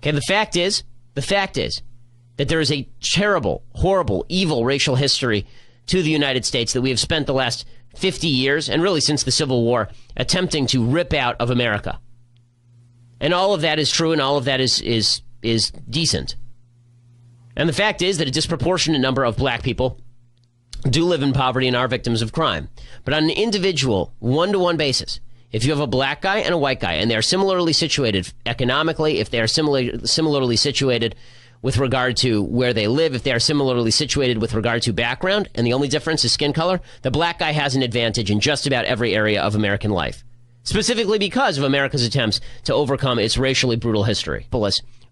Okay, the fact is that there is a terrible, horrible, evil racial history to the United States that we have spent the last 50 years, and really since the Civil War, attempting to rip out of America. And all of that is true, and all of that is decent. And the fact is that a disproportionate number of black people do live in poverty and are victims of crime. But on an individual, one-to-one basis, if you have a black guy and a white guy, and they are similarly situated economically, if they are similarly situated with regard to where they live, if they are similarly situated with regard to background, and the only difference is skin color, the black guy has an advantage in just about every area of American life, specifically because of America's attempts to overcome its racially brutal history.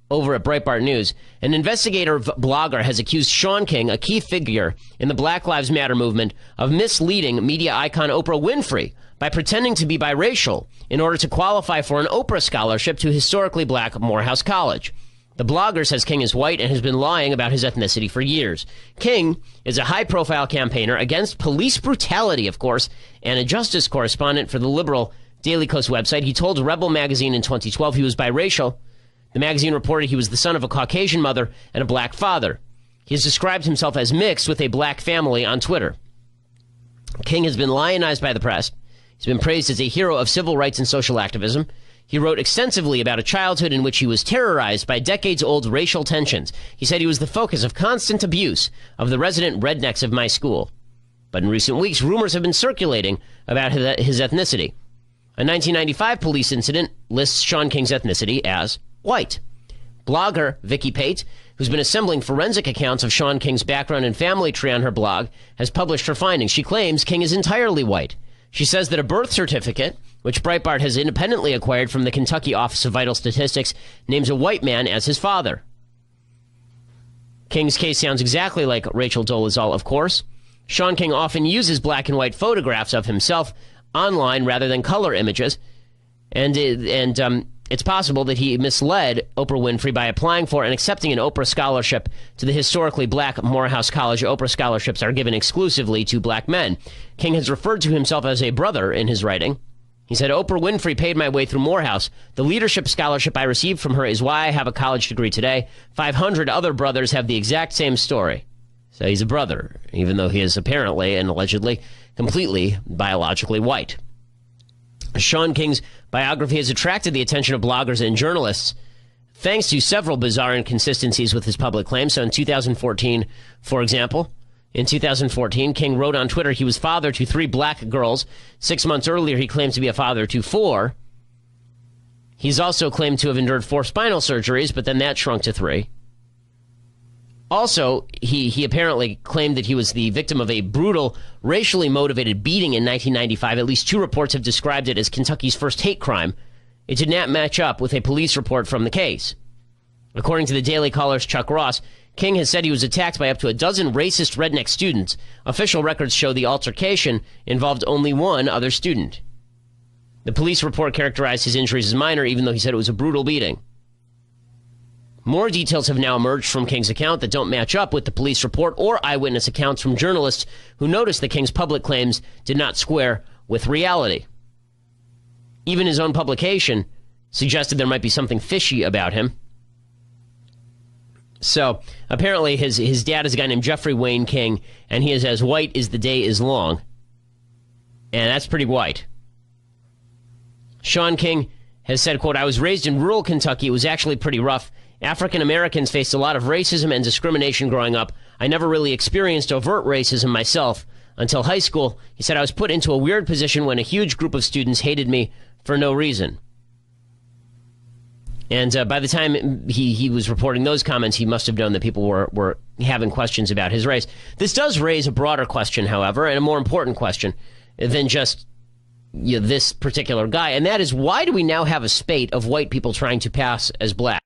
Over at Breitbart News, an investigative blogger has accused Shaun King, a key figure in the Black Lives Matter movement, of misleading media icon Oprah Winfrey by pretending to be biracial in order to qualify for an Oprah scholarship to historically black Morehouse College. The blogger says King is white and has been lying about his ethnicity for years. King is a high-profile campaigner against police brutality, of course, and a justice correspondent for the liberal Daily Kos website. He told Rebel magazine in 2012 he was biracial. The magazine reported he was the son of a Caucasian mother and a black father. He has described himself as mixed with a black family on Twitter. King has been lionized by the press. He's been praised as a hero of civil rights and social activism. He wrote extensively about a childhood in which he was terrorized by decades-old racial tensions. He said he was the focus of constant abuse of the resident rednecks of my school. But in recent weeks, rumors have been circulating about his ethnicity. A 1995 police incident lists Shaun King's ethnicity as white. Blogger Vicky Pate, who's been assembling forensic accounts of Shaun King's background and family tree on her blog, has published her findings. She claims King is entirely white. She says that a birth certificate, which Breitbart has independently acquired from the Kentucky Office of Vital Statistics, names a white man as his father. King's case sounds exactly like Rachel Dolezal, of course. Shaun King often uses black and white photographs of himself online rather than color images, and it's possible that he misled Oprah Winfrey by applying for and accepting an Oprah scholarship to the historically black Morehouse College. Oprah scholarships are given exclusively to black men. King has referred to himself as a brother in his writing. He said, Oprah Winfrey paid my way through Morehouse. The leadership scholarship I received from her is why I have a college degree today. 500 other brothers have the exact same story. So he's a brother, even though he is apparently and allegedly completely biologically white. Shaun King's biography has attracted the attention of bloggers and journalists thanks to several bizarre inconsistencies with his public claims. So in 2014, for example, King wrote on Twitter he was father to 3 black girls. 6 months earlier, he claimed to be a father to 4. He's also claimed to have endured 4 spinal surgeries, but then that shrunk to 3. Also, he apparently claimed that he was the victim of a brutal, racially motivated beating in 1995. At least 2 reports have described it as Kentucky's first hate crime. It did not match up with a police report from the case. According to the Daily Caller's Chuck Ross, King has said he was attacked by up to a dozen racist redneck students. Official records show the altercation involved only 1 other student. The police report characterized his injuries as minor, even though he said it was a brutal beating. More details have now emerged from King's account that don't match up with the police report or eyewitness accounts from journalists who noticed that King's public claims did not square with reality. Even his own publication suggested there might be something fishy about him. So, apparently his dad is a guy named Jeffrey Wayne King, and he is as white as the day is long. And that's pretty white. Shaun King has said, quote, I was raised in rural Kentucky. It was actually pretty rough. African Americans faced a lot of racism and discrimination growing up. I never really experienced overt racism myself until high school. He said I was put into a weird position when a huge group of students hated me for no reason. And by the time he was reporting those comments, he must have known that people were having questions about his race. This does raise a broader question, however, and a more important question than just this particular guy. And that is, why do we now have a spate of white people trying to pass as black?